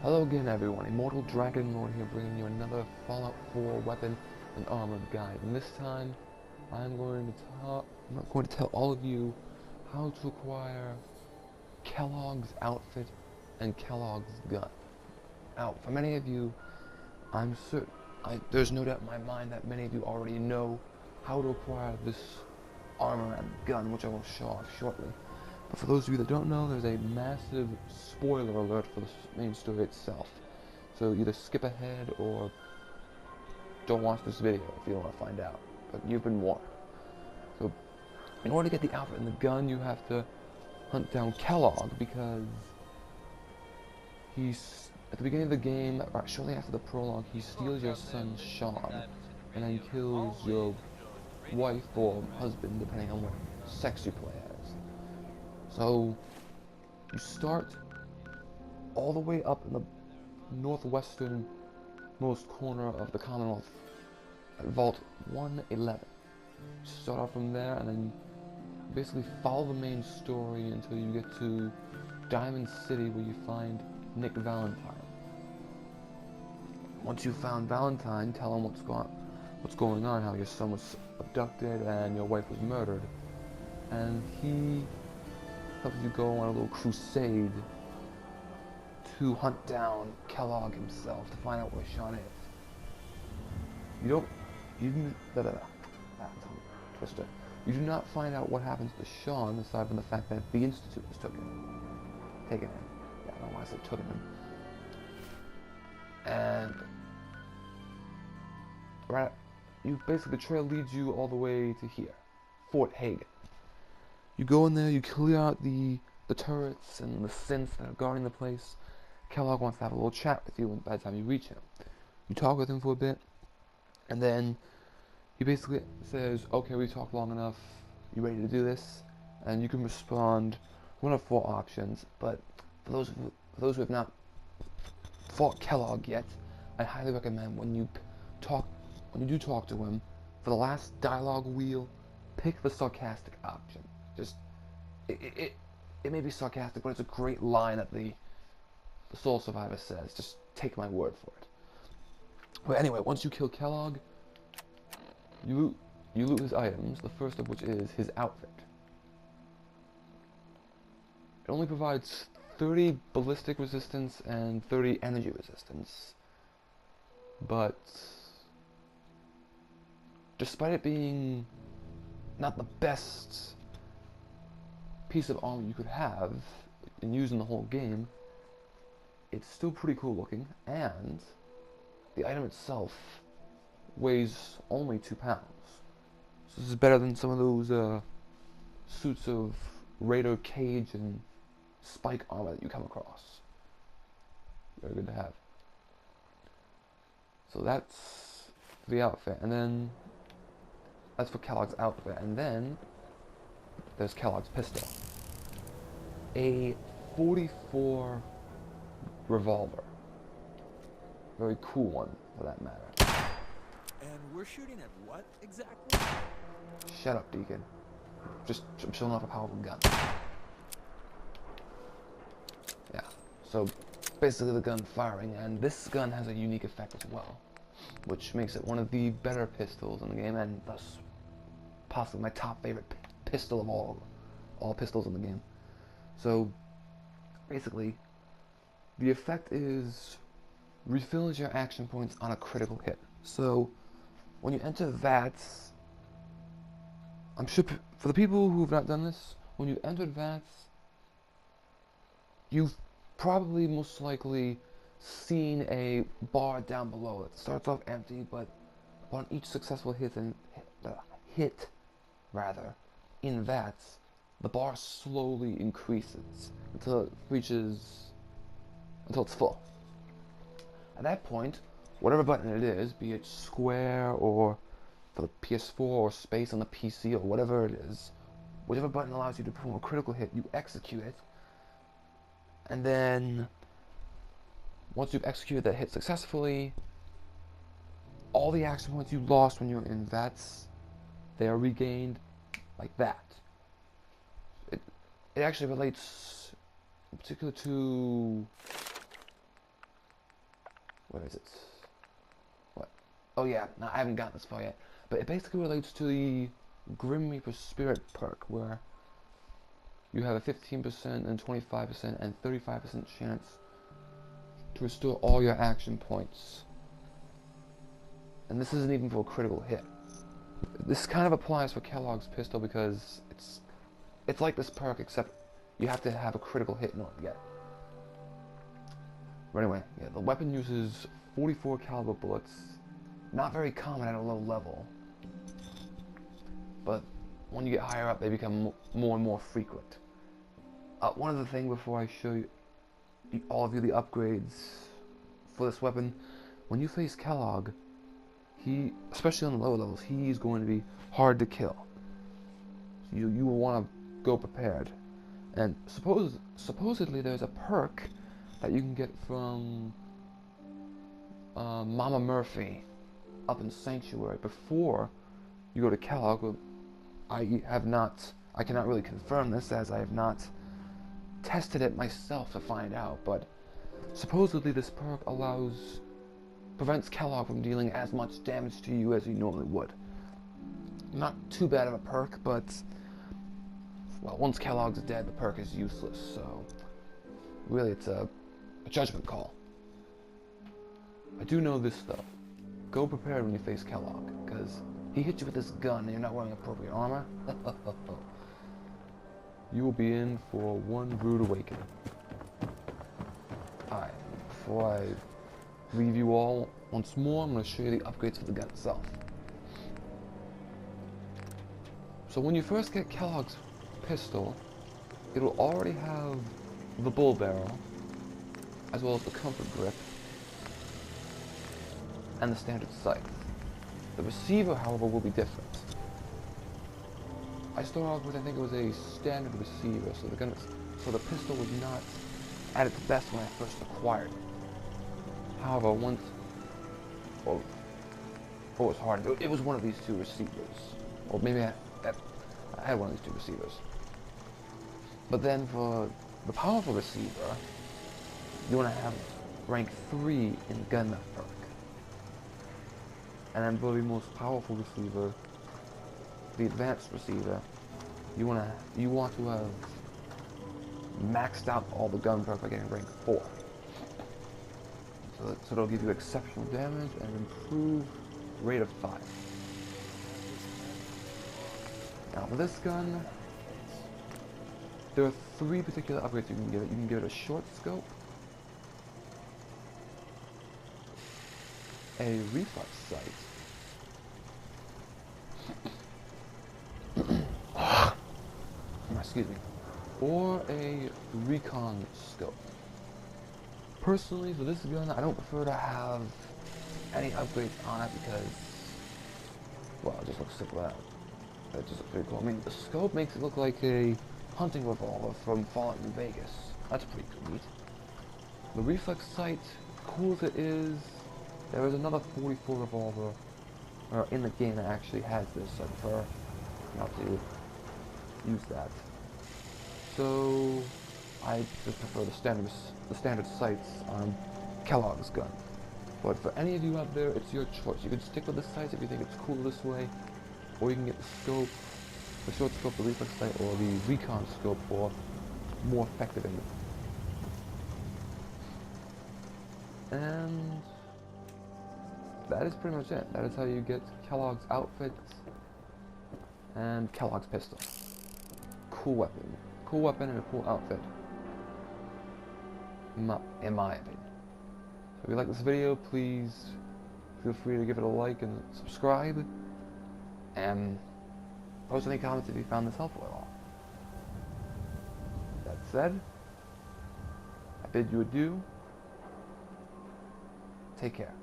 Hello again everyone, Immortal Dragon Lord here bringing you another Fallout 4 weapon and armor guide. And this time, I'm going to tell all of you how to acquire Kellogg's outfit and Kellogg's gun. Now, for many of you, I'm certain, there's no doubt in my mind that many of you already know how to acquire this armor and gun, which I will show off shortly. But for those of you that don't know, there's a massive spoiler alert for the main story itself. So either skip ahead or don't watch this video if you don't want to find out. But you've been warned. So in order to get the outfit and the gun, you have to hunt down Kellogg because he's at the beginning of the game, or shortly after the prologue, he steals your son Shaun and then kills your wife or husband, depending on what sex you play as. So you start all the way up in the northwestern most corner of the Commonwealth at Vault 111. Start off from there and then basically follow the main story until you get to Diamond City, where you find Nick Valentine. Once you've found Valentine, tell him what's going on, how your son was abducted and your wife was murdered, and he helps you go on a little crusade to hunt down Kellogg himself to find out where Shaun is. You Twister. You do not find out what happens to Shaun aside from the fact that the Institute has taken him. Yeah, I don't know why I said took him. And right, the trail leads you all the way to here, Fort Hagen. You go in there, you clear out the turrets and the synths that are guarding the place. Kellogg wants to have a little chat with you by the time you reach him. You talk with him for a bit, and then he basically says, okay, we talked long enough, you ready to do this? And you can respond one of four options, but for those who have not fought Kellogg yet, I highly recommend when you do talk to him, for the last dialogue wheel, pick the sarcastic option. Just, it may be sarcastic, but it's a great line that the Soul Survivor says. Just take my word for it. But anyway, once you kill Kellogg, you loot his items, the first of which is his outfit. It only provides 30 ballistic resistance and 30 energy resistance. But despite it being not the best piece of armor you could have and use in the whole game, it's still pretty cool looking, and the item itself weighs only 2 pounds. So this is better than some of those suits of Raider Cage and Spike armor that you come across. Very good to have. So that's the outfit, and then that's for Kellogg's outfit, and then there's Kellogg's pistol. A 44 revolver. Very cool one, for that matter. And we're shooting at what exactly? Shut up, Deacon. I'm showing off a powerful gun. Yeah, so basically the gun firing, and this gun has a unique effect as well, which makes it one of the better pistols in the game, and thus possibly my top favorite pistol of all pistols in the game. So basically, the effect is refills your action points on a critical hit. So when you enter VATS, I'm sure for the people who have not done this, when you enter VATS, you've probably most likely seen a bar down below that starts off empty, but upon each successful hit in VATS, the bar slowly increases until it's full. At that point, whatever button it is, be it square or for the PS4 or space on the PC or whatever it is, whichever button allows you to perform a critical hit, you execute it, and then once you've executed that hit successfully, all the action points you lost when you were in VATS, they are regained like that. It actually relates in particular to where is it? What? Oh yeah, no, I haven't gotten this far yet. But it basically relates to the Grim Reaper Spirit perk, where you have a 15% and 25% and 35% chance to restore all your action points. And this isn't even for a critical hit. This kind of applies for Kellogg's pistol because it's like this perk, except you have to have a critical hit in order to get it. But anyway, yeah, the weapon uses 44 caliber bullets. Not very common at a low level, but when you get higher up, they become more and more frequent. One other thing before I show you, all of you, the upgrades for this weapon, when you face Kellogg, especially on the lower levels, he's going to be hard to kill. So you will want to go prepared. And supposedly there's a perk that you can get from Mama Murphy up in Sanctuary before you go to Kellogg. I cannot really confirm this as I have not tested it myself to find out, but supposedly this perk prevents Kellogg from dealing as much damage to you as he normally would. Not too bad of a perk, but well, once Kellogg's dead, the perk is useless, so really it's a judgment call. I do know this though. Go prepared when you face Kellogg, because he hits you with this gun and you're not wearing appropriate armor. You will be in for one rude awakening. Alright, before I leave you all once more, I'm going to show you the upgrades for the gun itself. So when you first get Kellogg's pistol, it'll already have the bull barrel, as well as the comfort grip, and the standard sight. The receiver, however, will be different. I started off with, I think it was a standard receiver, so the pistol was not at its best when I first acquired it. However, it was hard. It was one of these two receivers, or maybe I had one of these two receivers. But then for the powerful receiver, you want to have rank 3 in gun nut perk. And then for the most powerful receiver, the advanced receiver, you want to have maxed out all the gun perk by getting rank 4. So it'll give you exceptional damage and improved rate of fire. Now for this gun, there are 3 particular upgrades you can give it. You can give it a short scope, a reflex sight, excuse me, or a recon scope. Personally, for this gun, I don't prefer to have any upgrades on it because, well, it just looks simple out. That just looks pretty cool. I mean, the scope makes it look like a hunting revolver from Fallout New Vegas. That's pretty neat. The reflex sight, cool as it is, there is another 44 revolver in the game that actually has this, so I prefer not to use that. So I just prefer the standard sights on Kellogg's gun. But for any of you out there, it's your choice. You can stick with the sights if you think it's cool this way, or you can get the scope, the short scope, the reflex sight, or the recon scope for more effective aiming. And that is pretty much it. That is how you get Kellogg's outfit and Kellogg's pistol. Cool weapon. Cool weapon and a cool outfit. In my opinion. So if you like this video, please feel free to give it a like and subscribe. And post any comments if you found this helpful at all. That said, I bid you adieu. Take care.